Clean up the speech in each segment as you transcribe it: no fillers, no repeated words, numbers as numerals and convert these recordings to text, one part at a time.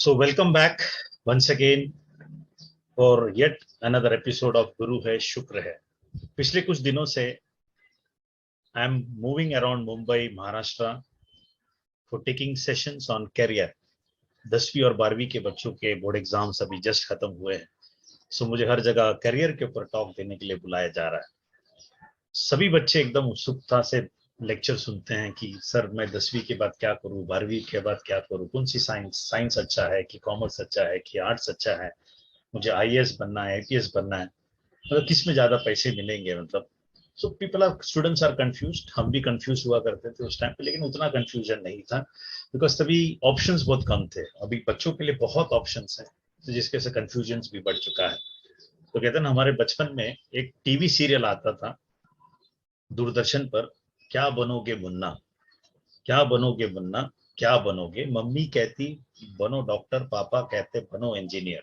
So welcome back once again for yet another episode of गुरु है शुक्र है। पिछले कुछ दिनों से I am moving around Mumbai, Maharashtra for taking sessions on career। 10वीं और 12वीं के बच्चों के बोर्ड एग्जाम्स अभी जस्ट खत्म हुए हैं। सो मुझे हर जगह करियर के ऊपर टॉक देने के लिए बुलाया जा रहा है। सभी बच्चे एकदम उत्सुकता से लेक्चर सुनते हैं कि सर मैं 10वीं के बाद क्या करूं, 12वीं के बाद क्या करूं, कौन सी साइंस अच्छा है कि कॉमर्स अच्छा है कि आर्ट्स अच्छा है, मुझे आईएएस बनना है, आईपीएस बनना है, मतलब किस में ज्यादा पैसे मिलेंगे। मतलब so people are students are confused. हम भी कंफ्यूज हुआ करते थे उस टाइम पे, लेकिन उतना कंफ्यूजन नहीं था बिकॉज तभी ऑप्शंस बहुत कम थे। अभी बच्चों के लिए बहुत ऑप्शंस हैं, तो जिसके से कंफ्यूजन भी बढ़ चुका है। तो कहते हैं ना, हमारे बचपन में एक टीवी सीरियल आता था दूरदर्शन पर, क्या बनोगे मुन्ना, क्या बनोगे मुन्ना, क्या बनोगे। मम्मी कहती बनो डॉक्टर, पापा कहते बनो इंजीनियर,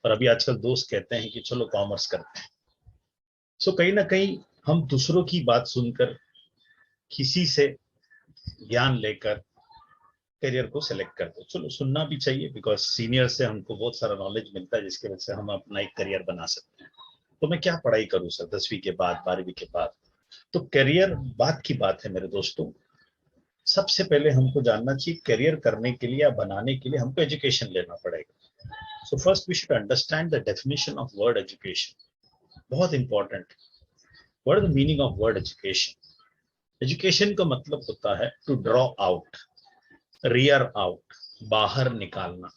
और अभी आजकल दोस्त कहते हैं कि चलो कॉमर्स करते हैं। सो कहीं ना कहीं हम दूसरों की बात सुनकर, किसी से ज्ञान लेकर करियर को सिलेक्ट करते हैं। चलो सुनना भी चाहिए बिकॉज सीनियर से हमको बहुत सारा नॉलेज मिलता है, जिसकी वजह से हम अपना एक करियर बना सकते हैं। तो मैं क्या पढ़ाई करूं सर 10वीं के बाद, 12वीं के बाद? तो करियर बात की बात है मेरे दोस्तों। सबसे पहले हमको जानना चाहिए करियर करने के लिए या बनाने के लिए हमको एजुकेशन लेना पड़ेगा। So first we should understand the definition of word education. बहुत important. What is the meaning of word education? Education का मतलब होता है to draw out, rear out, बाहर निकालना।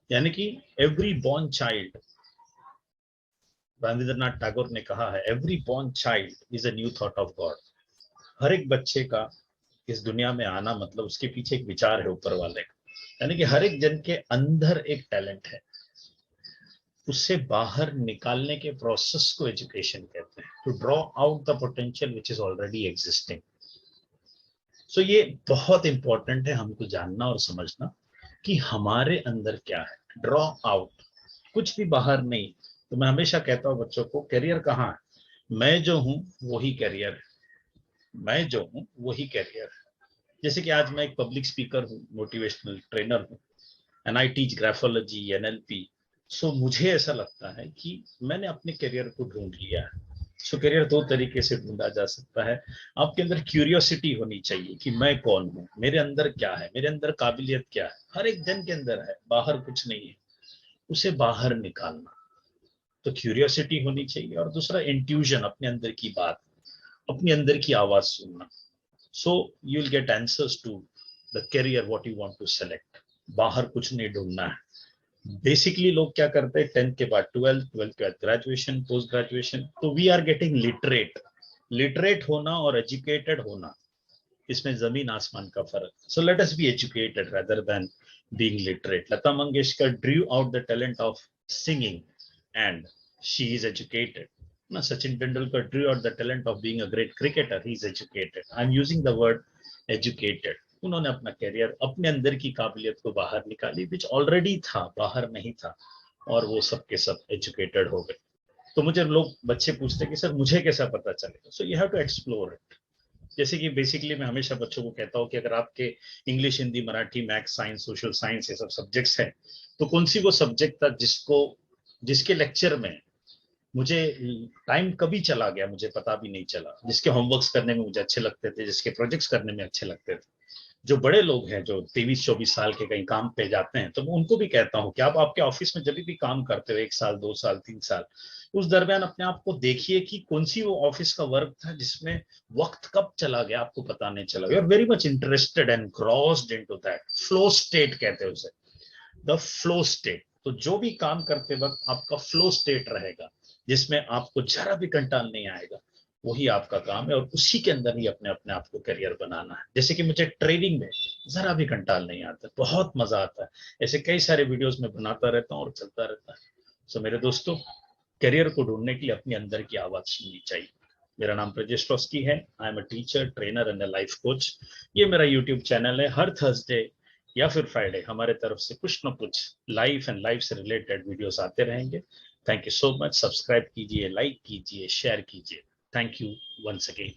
यानी कि every born child, Rabindranath Tagore ने कहा है, every born child is a new thought of God. हर एक बच्चे का इस दुनिया में आना मतलब उसके पीछे एक विचार है ऊपर वाले का। यानी कि हर एक जन के अंदर एक टैलेंट है, उससे बाहर निकालने के प्रोसेस को एजुकेशन कहते हैं। To draw out the potential which is already existing. So ये बहुत इंपॉर्टेंट है हमको जानना और समझना कि हमारे अंदर क्या है। ड्रॉ आउट, कुछ भी बाहर नहीं। तो मैं हमेशा कहता हूँ बच्चों को, करियर कहाँ है? मैं जो हूं वही करियर है, मैं जो हूं वही करियर है। जैसे कि आज मैं एक पब्लिक स्पीकर हूँ, मोटिवेशनल ट्रेनर हूँ, and I teach graphology, NLP. So मुझे ऐसा लगता है कि मैंने अपने करियर को ढूंढ लिया है। सो करियर दो तरीके से ढूंढा जा सकता है। आपके अंदर क्यूरियोसिटी होनी चाहिए कि मैं कौन हूँ, मेरे अंदर क्या है, मेरे अंदर काबिलियत क्या है। हर एक जन के अंदर है, बाहर कुछ नहीं है, उसे बाहर निकालना। तो क्यूरियोसिटी होनी चाहिए। और दूसरा इंट्यूजन, अपने अंदर की बात, अपने अंदर की आवाज सुनना। So you will get answers to the career what you want to select. बाहर कुछ नहीं ढूंढना है। बेसिकली लोग क्या करते हैं, 10th के बाद 12th, 12th के बाद ग्रेजुएशन, पोस्ट ग्रेजुएशन, तो we are getting literate. Literate होना और एजुकेटेड होना, इसमें जमीन आसमान का फर्क। So let us be educated rather than being literate. Lata Mangeshkar drew out the talent of singing and she is educated. No, Sachin Tendulkar drew out the talent of being a great cricketer. He is educated. I'm using the word educated. उन्होंने अपना career, अपने अंदर की काबिलियत को बाहर निकाली, विच already था, बाहर नहीं था, और वो सब के सब एजुकेटेड हो गए। तो मुझे लोग, बच्चे पूछते हैं कि सर मुझे कैसा पता चलेगा? So you have to explore it. जैसे कि बेसिकली मैं हमेशा बच्चों को कहता हूँ कि अगर आपके English, Hindi, Marathi, maths, science, social science, ये सब सब्जेक्ट्स हैं, तो कौन सी वो सब्जेक्ट था जिसके लेक्चर में मुझे टाइम कभी चला गया मुझे पता भी नहीं चला, जिसके होमवर्क्स करने में मुझे अच्छे लगते थे, जिसके प्रोजेक्ट्स करने में अच्छे लगते थे। जो बड़े लोग हैं, जो 23-24 साल के कहीं काम पे जाते हैं, तो मैं उनको भी कहता हूँ कि आप आपके ऑफिस में जब भी काम करते हो, 1 साल, 2 साल, 3 साल, उस दरमियान अपने आप को देखिए कि कौन सी वो ऑफिस का वर्क था जिसमें वक्त कब चला गया आपको पता नहीं चला। You are very much interested and grossed into that flow state, कहते हैं उसे, द फ्लो स्टेट। तो जो भी काम करते वक्त आपका फ्लो स्टेट रहेगा, जिसमें आपको जरा भी कंटाल नहीं आएगा, वही आपका काम है, और उसी के अंदर ही अपने अपने आप को करियर बनाना है। जैसे कि मुझे ट्रेनिंग में जरा भी कंटाल नहीं आता, बहुत मजा आता है। ऐसे कई सारे वीडियोस में बनाता रहता हूँ और चलता रहता है। सो मेरे दोस्तों, करियर को ढूंढने के लिए अपने अंदर की आवाज सुननी चाहिए। मेरा नाम प्रजेश टॉस्की है। I am a teacher, trainer and a life coach. ये मेरा यूट्यूब चैनल है। हर थर्सडे या फिर फ्राइडे हमारे तरफ से कुछ ना कुछ लाइफ एंड लाइफ से रिलेटेड वीडियोस आते रहेंगे। Thank you so much. Subscribe कीजिए, लाइक कीजिए, शेयर कीजिए। Thank you once again.